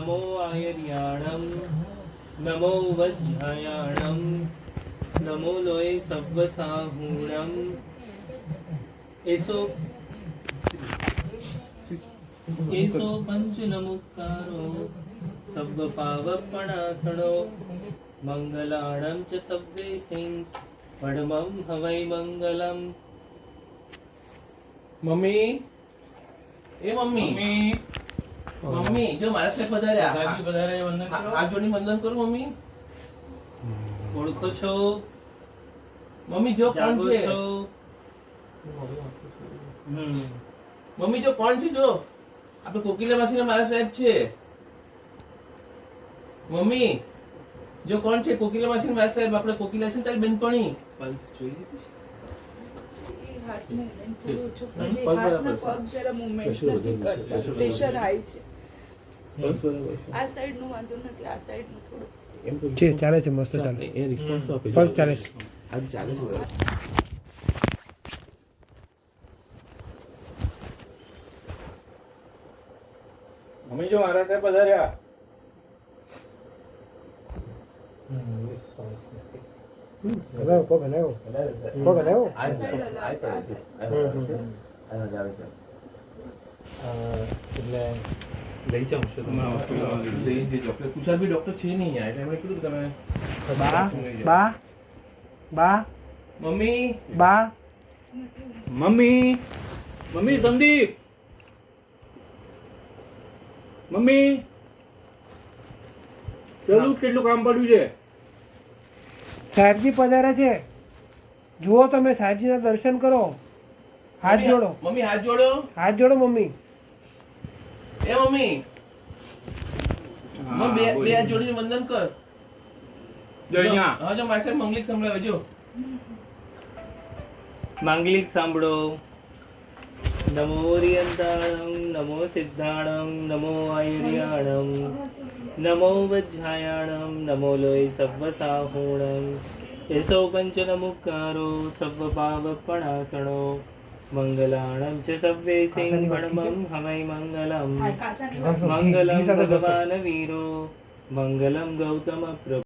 नमो आयर्याणं नमो वज्रायाणं नमो लोये सव्वसाहूणं एसो पंचनमुक्कारो सव्वपावपणासनो मंगलाणं च सव्वेसिं परमं हवै मंगलम्। મમ્મી એ મમ્મી મમ્મી જો મારા સાહેબ પધાર્યા. સાહેબ પધારે વંદન કરો. હાથ જોડી વંદન કરું મમ્મી. ઓળખો છો? મમ્મી જો કોણ જાગો છે? છો? મમ્મી જો કોણ છે? જો આપણે કોકિલા માસીના મારા સાહેબ છે. મમ્મી જો કોણ છે? કોકિલા માસીના મારા સાહેબ. આપણે કોકિલા છે તારી બેનપણી. પલ્સ જોઈ લીધી છે? હાર્ટ મૂવમેન્ટ થોડું ઓછું પછી હાથના પગ જરા મૂવમેન્ટ નથી કરતા, પ્રેશર હાઈ છે. આ સાઈડ નું વાંધો નથી, આ સાઈડ નું થોડું છે, ચાલે છે, મસ્ત ચાલે. એ રિસ્પોન્સ આપે બસ ચાલે છે. આજ ચાલે છે. મમ્મી જો મારા સાહેબ પધાર્યા. હલાવો, પગ હલાવો. પગ હલાવો. એટલે લઈ જાઉં છું તુષાર બી ડોક્ટર છે નહીં યાર, એટલે એમણે કીધું કે તમે બા બા બા મમ્મી બા મમ્મી મમ્મી સંદીપ મમ્મી ચાલુ કેટલું કામ પડ્યું છે? સાહેબજી પધાર્યા છે, જુઓ તમે સાહેબજીના દર્શન કરો. હાથ જોડો, મમ્મી હાથ જોડો. હાથ જોડો મમ્મી. એ મમ્મી બે હાથ જોડીને વંદન કર. જો અહીંયા હા જો મારા સાહેબ મંગલિક સંભળાવે જો. માંગલિક સાંભળો. નમો ઓરિયંતાણં નમો સિદ્ધાણં નમો આયુર્યાણં નમો વજ્રાયાણં નમો લોય સવ્વસાહૂણં એસો પંચનમુક્કારો સવ્વપાવપણાસણો મંગલાણં ચ સવ્વેસિં પરમં હવૈ મંગલम् મંગલં ભગવાન વીરો મંગલં ગૌતમ પ્રભુ.